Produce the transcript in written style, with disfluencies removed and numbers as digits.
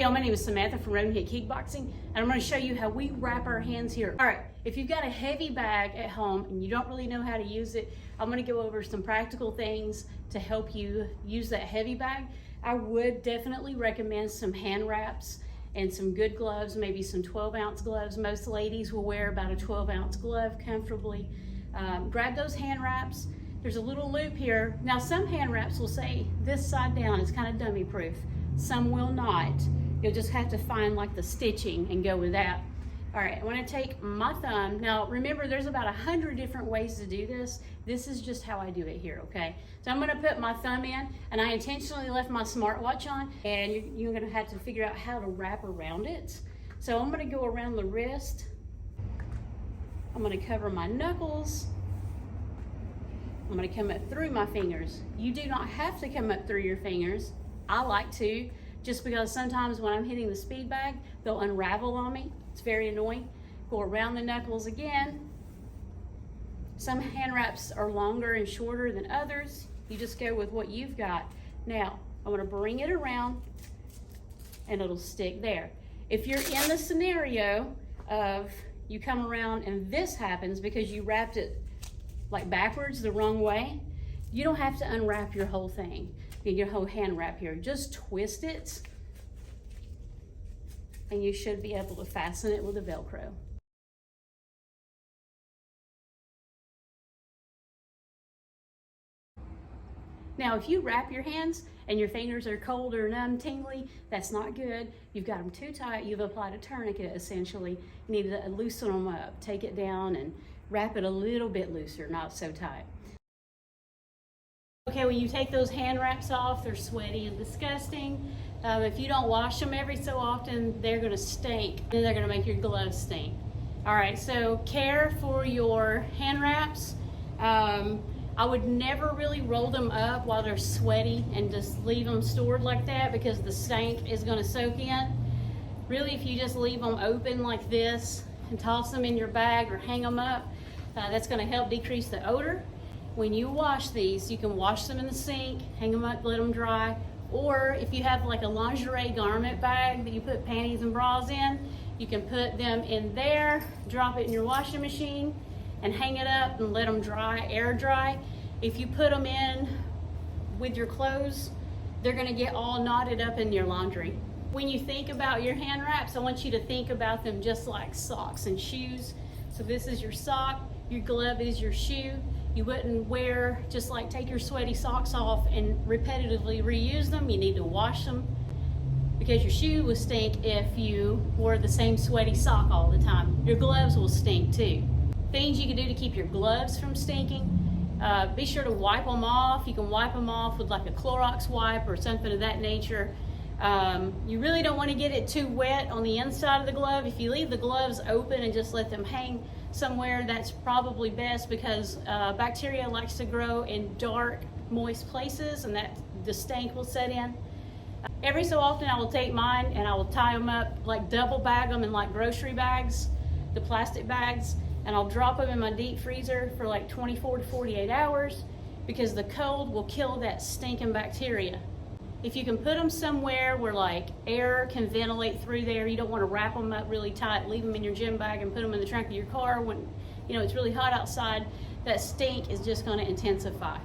Hey, my name is Samantha from Roden Hit Kickboxing, and I'm going to show you how we wrap our hands here. All right, if you've got a heavy bag at home and you don't really know how to use it, I'm going to go over some practical things to help you use that heavy bag. I would definitely recommend some hand wraps and some good gloves, maybe some 12-ounce gloves. Most ladies will wear about a 12-ounce glove comfortably. Grab those hand wraps. There's a little loop here. Now, some hand wraps will say this side down is kind of dummy proof. Some will not. You'll just have to find like the stitching and go with that. All right, I want to take my thumb. Now remember, there's about 100 different ways to do this. This is just how I do it here, okay? So I'm going to put my thumb in, and I intentionally left my smartwatch on, and you're going to have to figure out how to wrap around it. So I'm going to go around the wrist. I'm going to cover my knuckles. I'm going to come up through my fingers. You do not have to come up through your fingers. I like to, just because sometimes when I'm hitting the speed bag, they'll unravel on me. It's very annoying. Go around the knuckles again. Some hand wraps are longer and shorter than others. You just go with what you've got. Now, I'm gonna bring it around and it'll stick there. If you're in the scenario of you come around and this happens because you wrapped it like backwards the wrong way, you don't have to unwrap your whole thing. Your whole hand wrap here. Just twist it and you should be able to fasten it with a Velcro. Now, if you wrap your hands and your fingers are cold or numb, tingly, that's not good. You've got them too tight. You've applied a tourniquet, essentially. You need to loosen them up. Take it down and wrap it a little bit looser, not so tight. Okay, when you take those hand wraps off, they're sweaty and disgusting. If you don't wash them every so often, they're gonna stink, and they're gonna make your gloves stink. All right, so care for your hand wraps. I would never really roll them up while they're sweaty and just leave them stored like that because the stank is gonna soak in. Really, if you just leave them open like this and toss them in your bag or hang them up, that's gonna help decrease the odor. When you wash these, you can wash them in the sink, hang them up, let them dry, or if you have like a lingerie garment bag that you put panties and bras in, you can put them in there, drop it in your washing machine, and hang it up and let them dry, air dry. If you put them in with your clothes, they're gonna get all knotted up in your laundry. When you think about your hand wraps, I want you to think about them just like socks and shoes. So this is your sock, your glove is your shoe. You wouldn't wear, just like take your sweaty socks off and repetitively reuse them. You need to wash them because your shoe will stink if you wore the same sweaty sock all the time. Your gloves will stink too. Things you can do to keep your gloves from stinking, be sure to wipe them off. You can wipe them off with like a Clorox wipe or something of that nature. You really don't want to get it too wet on the inside of the glove. If you leave the gloves open and just let them hang somewhere, that's probably best because bacteria likes to grow in dark, moist places, and that the stank will set in. Every so often I will take mine and I will tie them up, like double bag them in like grocery bags, the plastic bags, and I'll drop them in my deep freezer for like 24 to 48 hours because the cold will kill that stinking bacteria. If you can put them somewhere where like air can ventilate through there, you don't want to wrap them up really tight, leave them in your gym bag and put them in the trunk of your car when it's really hot outside, that stink is just going to intensify.